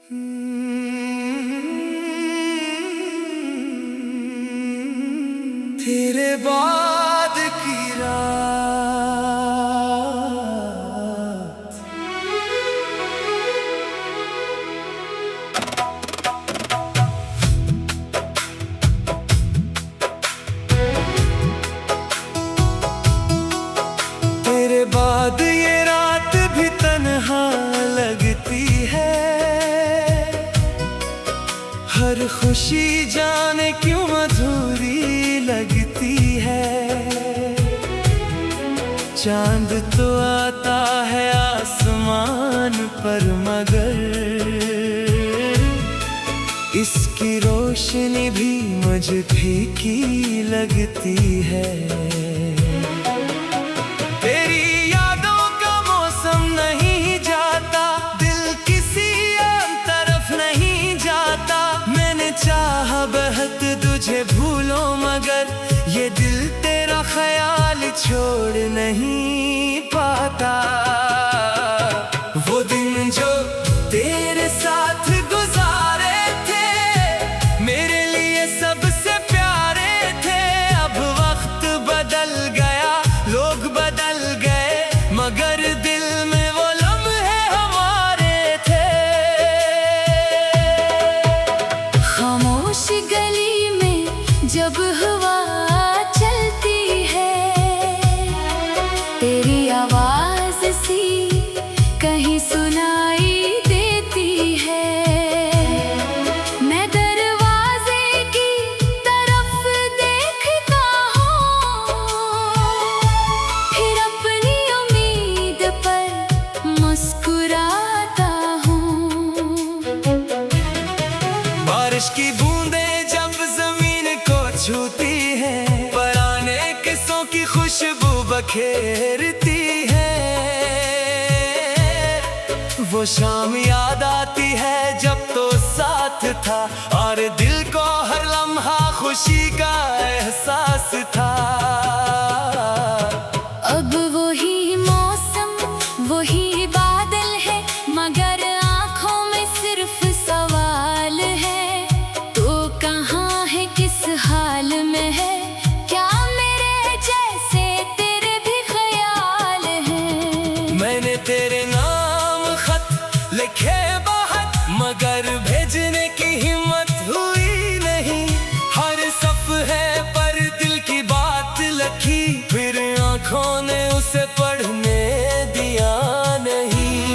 तेरे बाद की रात तेरे बाद ये रात भी तन्हा लगती है। हर खुशी जाने क्यों अधूरी लगती है। चांद तो आता है आसमान पर मगर इसकी रोशनी भी मुझे फीकी लगती है। तेरी यादों का मौसम नहीं जाता, दिल किसी और तरफ नहीं जाता। मैंने चाहा बहत तुझे भूलो मगर ये दिल तेरा ख्याल छोड़ नहीं पाता। वो दिन जो तेरे साथ गुजारे थे मेरे लिए सबसे प्यारे थे। अब वक्त बदल गया, लोग बदल गए मगर दिल में वो लम्हे हमारे थे। खामोश गली में जब हवा चलती है, तेरी आवाज सी कहीं सुनाई देती है। मैं दरवाजे की तरफ देखता हूँ, फिर अपनी उम्मीद पर मुस्कुराता हूँ। बारिश की बूंदें जब जमीन को छूती है, पुराने किस्सों की खुशबू बखेरती है। वो शाम याद आती है जब तो साथ था और दिल को हर लम्हा खुशी का एहसास था। अब वही मौसम वही बादल है मगर आँखों में सिर्फ सवाल है। तो कहाँ है, किस हाल में है, क्या मेरे जैसे तेरे भी ख्याल हैं। मैंने तेरे नाम खत लिखे बहुत मगर भेजने की हिम्मत हुई नहीं। हर सफ़े पर दिल की बात लिखी फिर आँखों ने उसे पढ़ने दिया नहीं।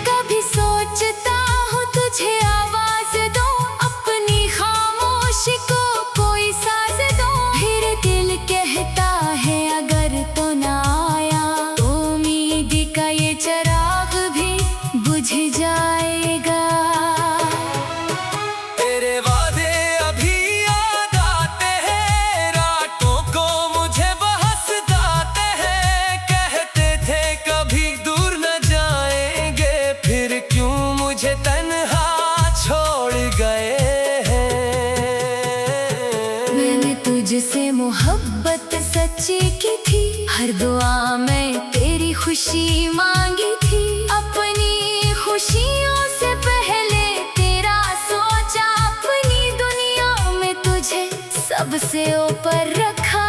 कभी सोचता हूँ तुझे आवाज दो, अपनी खामोशी को कोई साज दो। फिर दिल कहता है अगर तो ना आया तो उम्मीद का ये चिराग भी बुझ जाएगा। तेरे वादे अभी याद आते हैं, रातों को मुझे बहसताते हैं। कहते थे कभी दूर न जाएंगे, फिर क्यों मुझे तन्हा छोड़ गए हैं। मैंने तुझसे मोहब्बत सच्ची की थी, हर दुआ में तेरी खुशी मांगी थी। अपनी खुशियों से पहले तेरा सोचा, अपनी दुनिया में तुझे सबसे ऊपर रखा।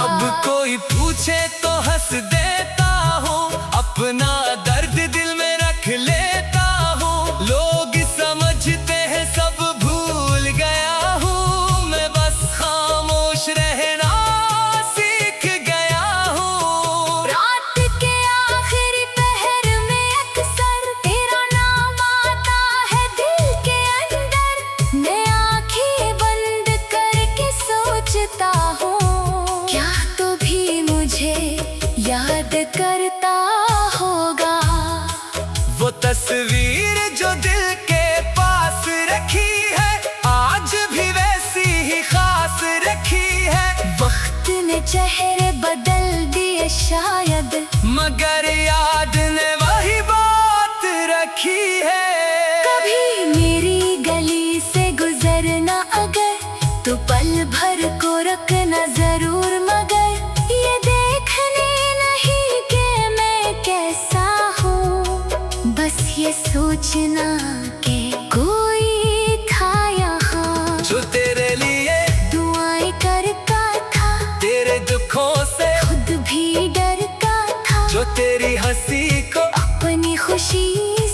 अब कोई पूछे तो हंस देता हूँ, अपना दर्द दिल में रख लेता हूँ। लोग समझते हैं सब भूल गया हूँ, मैं बस खामोश रहना सीख गया हूँ। रात के आखिरी पहर में अक्सर तेरा नाम आता है दिल के अंदर। मैं आंखें बंद करके सोचता हूँ, क्या तो भी मुझे याद करता होगा। वो तस्वीर जो दिल के पास रखी है आज भी वैसी ही खास रखी है। वक्त ने चेहरे बदल दिए शायद मगर याद ने वही बात रखी है। कभी मेरी गली से गुजरना अगर तो पल भर को रखना जरूर, मगर ये देखने नहीं कि मैं कैसा हूँ, बस ये सोचना कि कोई था यहाँ जो तेरे लिए दुआएं करता था, तेरे दुखों से खुद भी डरता था, जो तेरी हंसी को अपनी खुशी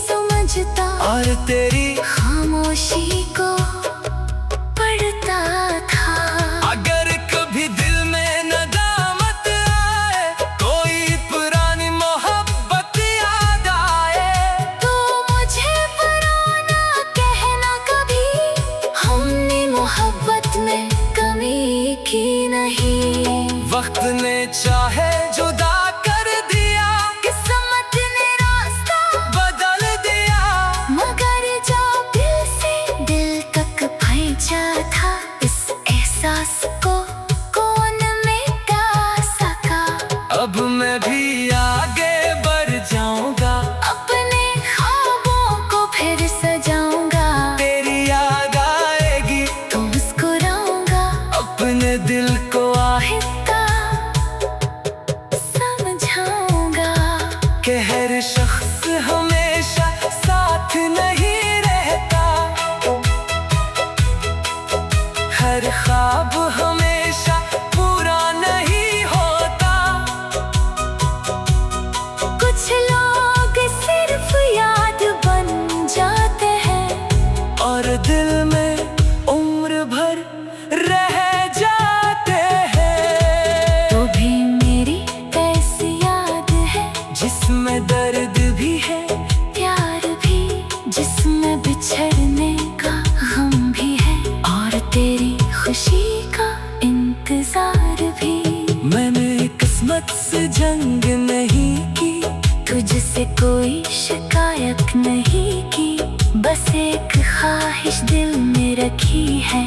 समझता और तेरी खामोशी को पढ़ता था। अगर कभी दिल में नदामत आए, कोई पुरानी मोहब्बत याद आए, तो मुझे पुराना कहना कभी, हमने मोहब्बत में कमी की नहीं। वक्त ने चाहे जुदा कर दिया, किस्मत ने रास्ता बदल दिया, मगर जो दिल से दिल तक पहुंचा था, इस एहसास को कौन मिटा सका। अब मैं भी आगे बढ़ जाऊंगा, अपने ख्वाबों को फिर सजाऊंगा, तेरी याद आएगी तो मुस्कुराऊंगा, अपने दिल को आहिस्ता समझाऊंगा कि हर शख्स हमेशा साथ नहीं रहता, हर ख्वाब हमेशा पूरा नहीं होता। कुछ लोग सिर्फ याद बन जाते हैं और दिल में उम्र भर रह जाते हैं। तो भी मेरी ऐसी याद है, जिसमें दर्द भी है, प्यार भी, जिसमें बिछड़ने का गम भी है, और तेरी खुशी का इंतजार भी। मैंने किस्मत से जंग नहीं की, तुझसे कोई शिकायत नहीं की, बस एक ख्वाहिश दिल में रखी है,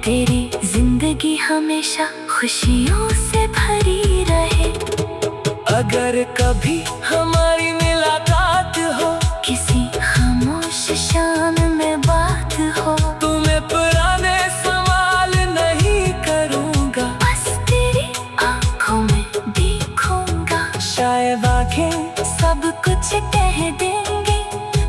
तेरी जिंदगी हमेशा खुशियों से भरी रहे। अगर कभी हमारी मुलाकात हो, किसी खामोश शाम में बात हो, तुम्हें पुराने सवाल नहीं करूंगा, बस तेरी आंखों में देखूंगा, शायद आंखें सब कुछ कह देंगे,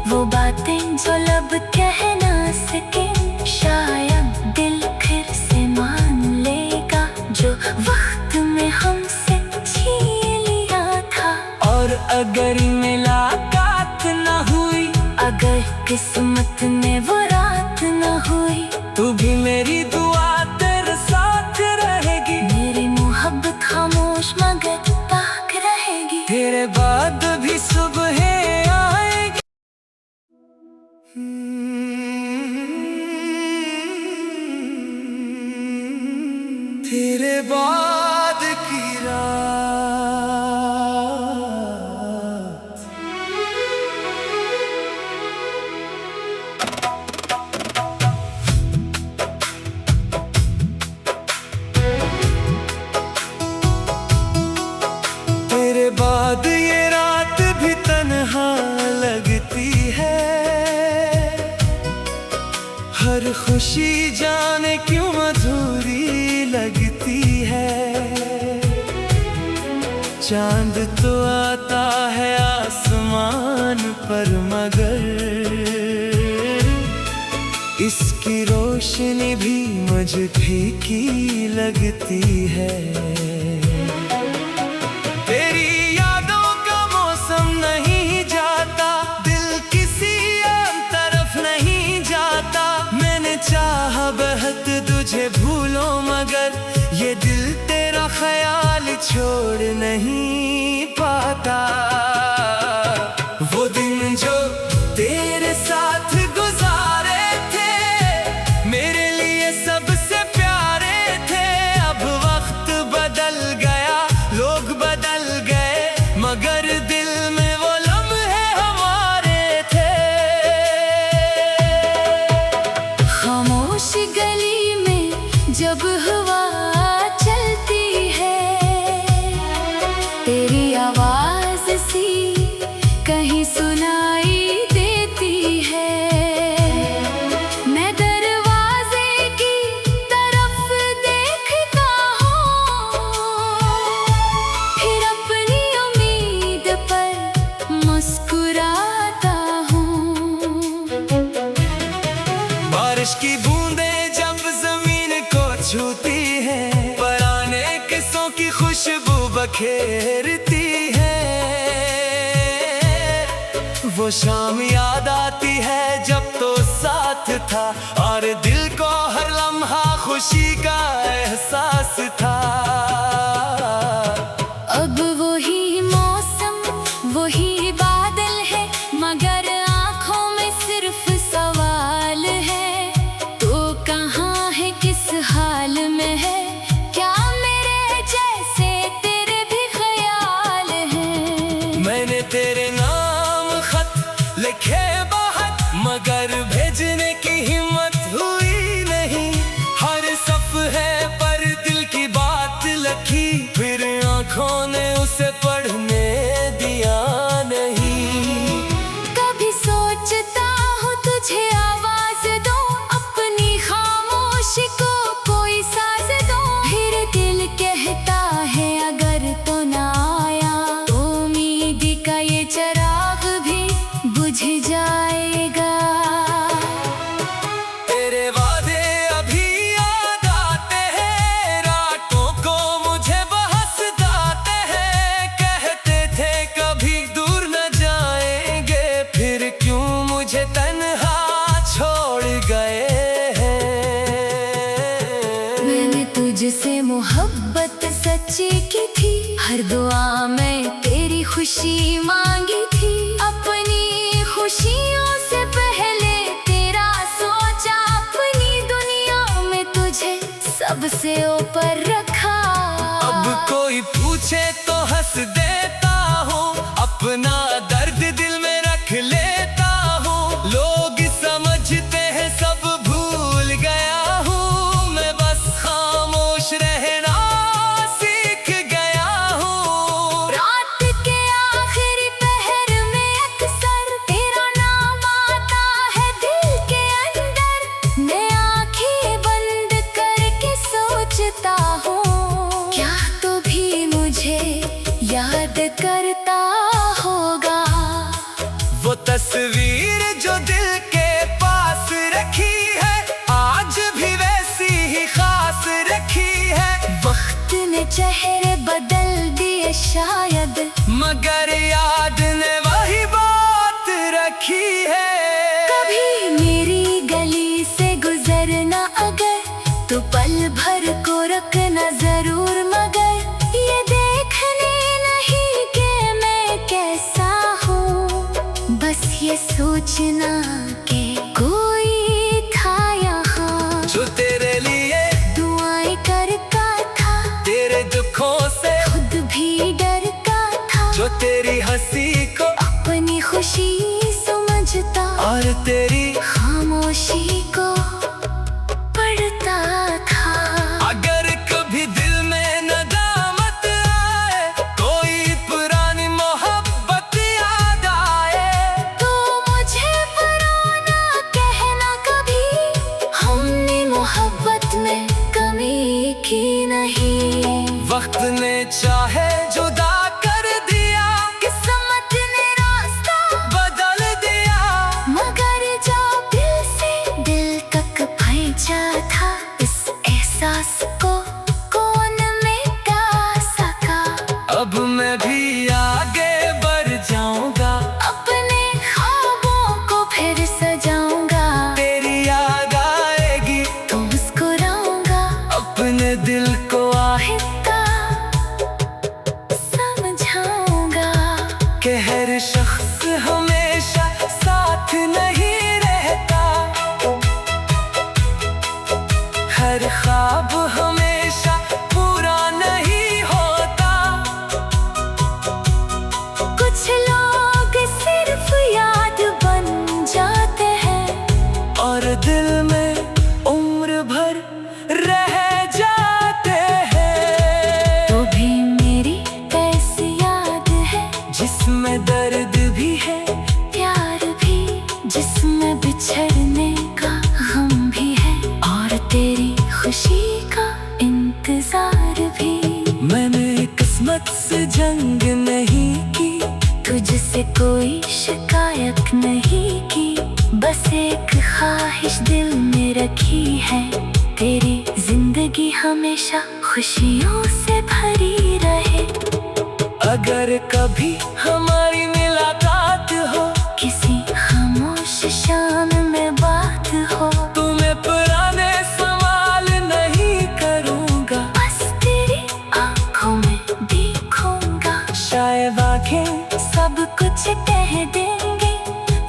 वो बातें जो लब कह ना सके। शायद दिल फिर से मान लेगा, जो वक्त में हमसे छीन लिया था। और अगर मुलाकात न हुई, अगर किस्मत में वो रात न हुई, तू भी मेरी दुआ तेरे साथ रहेगी, मेरी मोहब्बत खामोश मगर पाक रहेगी। तेरे बाद भी सुबह आएगी। तेरे बाद की रात, तेरे बाद ये रात भी तन्हा लगती है, हर खुशी जाने क्यों अधूरी लगती है। चांद तो आता है आसमान पर, मगर इसकी रोशनी भी मुझे फीकी लगती है। तेरी यादों का मौसम नहीं जाता, दिल किसी और तरफ नहीं जाता। मैंने चाहा बहुत तुझे भूलो, मगर ये दिल तेरा ख्याल छोड़ नहीं पाता। वो दिन जो तेरे साथ गुजारे थे, मेरे लिए सबसे प्यारे थे। अब वक्त बदल गया, लोग बदल गए, मगर दिल में वो लम्हे हमारे थे। खामोश गली में जब हवा चलती है, तेरी आवाज सी कहीं सुनाई देती है। बारिश की बूंदें जब जमीन को छूती है, पुराने किस्सों की खुशबू बखेरती है। वो शाम याद आती है जब तो साथ था, और दिल को हर लम्हा खुशी का एहसास था। अब वही मौसम वही बादल है, मगर आंखों में सिर्फ सवाल है। तो कहाँ है, किस हाल में है, क्या मेरे जैसे तेरे भी ख्याल है। मैंने तेरे नाम खत लिखे बहुत, मगर भेजने की हिम्मत हुई नहीं। हर सफ़े पर दिल की बात लिखी, फिर आँखों ने उसे पढ़ने दिया नहीं। कभी सोचता हूँ तुझे आवाज दूं, अपनी खामोशी को कोई साज दूं। फिर दिल कहता है अगर तो ना आया, तो उम्मीद का ये चिराग भी बुझ जाएगा। तेरे वादे अभी याद आते हैं, रातों को मुझे बहसताते हैं। कहते थे कभी दूर न जाएंगे, फिर क्यों मुझे तन्हा छोड़ गए हैं। मैंने तुझसे मोहब्बत सच्ची की थी, हर दुआ में तेरी खुशी मांगी थी। अपनी खुशियों से पहले तेरा सोचा, अपनी दुनिया में तुझे सबसे ऊपर रखा। अब कोई पूछे तो हंस देता हूँ, अपना दर्द दिल में रख लेता हूँ। लोग समझते हैं सब भूल गया हूँ, मैं बस खामोश रहना सीख गया हूँ। रात के आखिरी पहर में अक्सर तेरा नाम आता है दिल के अंदर। मैं आंखें बंद करके सोचता हूँ, क्या तू भी मुझे याद करता होगा। वो तस्वीर जो दिल के पास रखी है, आज भी वैसी ही खास रखी है। वक्त ने चेहरे बदल दिए शायद, मगर याद ने वही बात रखी है। कभी मेरी गली से गुजरना अगर, तो पल भर को रखना जरूर, मगर ये देखने नहीं कि मैं कैसा हूँ। बस ये सोचना कि कोई था यहाँ, जो तेरे लिए दुआएं करता था, तेरे दुखों से खुद भी डरता था। जो तेरी हंसी को अपनी खुशी समझता, और तेरी खामोशी को पढ़ता था। अगर कभी दिल में नदामत आए, कोई पुरानी मोहब्बत याद आए, तो मुझे पुराना कहना कभी, हमने मोहब्बत में कमी की नहीं। वक्त ने चाहे जुदा कर दिया, किस्मत ने रास्ता बदल दिया। मगर जो दिल से दिल तक पहुंचा था, इस एहसास को कौन मिटा सका। अब मैं भी आगे बढ़ जाऊंगा, अपने ख्वाबों को फिर सजाऊंगा। तेरी याद आएगी तो मुस्कुराऊंगा, अपने दिल को आहिस्ता समझाऊंगा। कि हर शख्स हमेशा साथ नहीं रहता, हर ख्वाब हमेशा पूरा नहीं होता। कुछ लोग सिर्फ याद बन जाते हैं, और दिल में उम्र भर रह जाते हैं। तो भी मेरी ऐसी याद है, जिसमें दर्द भी है, प्यार भी, जिसमें बिछड़ने का गम भी है, और तेरी खुशी का इंतजार भी। मैंने किस्मत से जंग नहीं की, तुझसे कोई शिकायत नहीं की, बस एक ख्वाहिश दिल में रखी है, तेरी जिंदगी हमेशा खुशियों से भरी रहे। अगर कभी हमारी मुलाकात हो, किसी खामोश शाम में बात हो, तुम्हें पुराने सवाल नहीं करूँगा, बस तेरी आंखों में देखूंगा। शायद आँखें सब कुछ कह देंगे,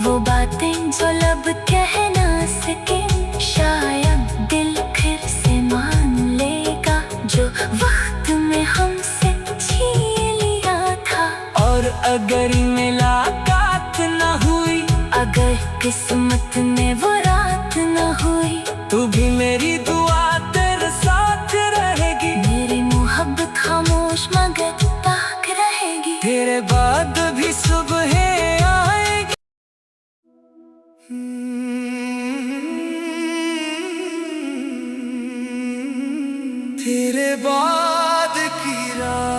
वो बातें जो लब कह ना सके। शायद दिल फिर से मान लेगा, जो वक्त में हमसे छीन लिया था। और अगर मुलाकात न हुई, अगर किस्मत में वो रात न हुई, तू भी मेरी दुआ तेरे साथ रहेगी। मेरी मोहब्बत खामोश मगर ताक रहेगी। तेरे बाद भी सुबह आएगी। तेरे बाद की रात,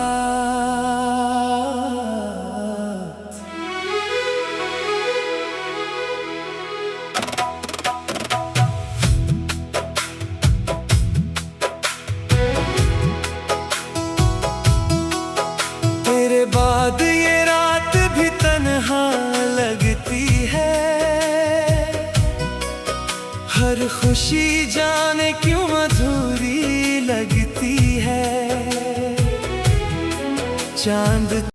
तेरे बाद ये रात भी तन्हा लगती है। हर खुशी जाने क्यों अधूरी लगती है। चांद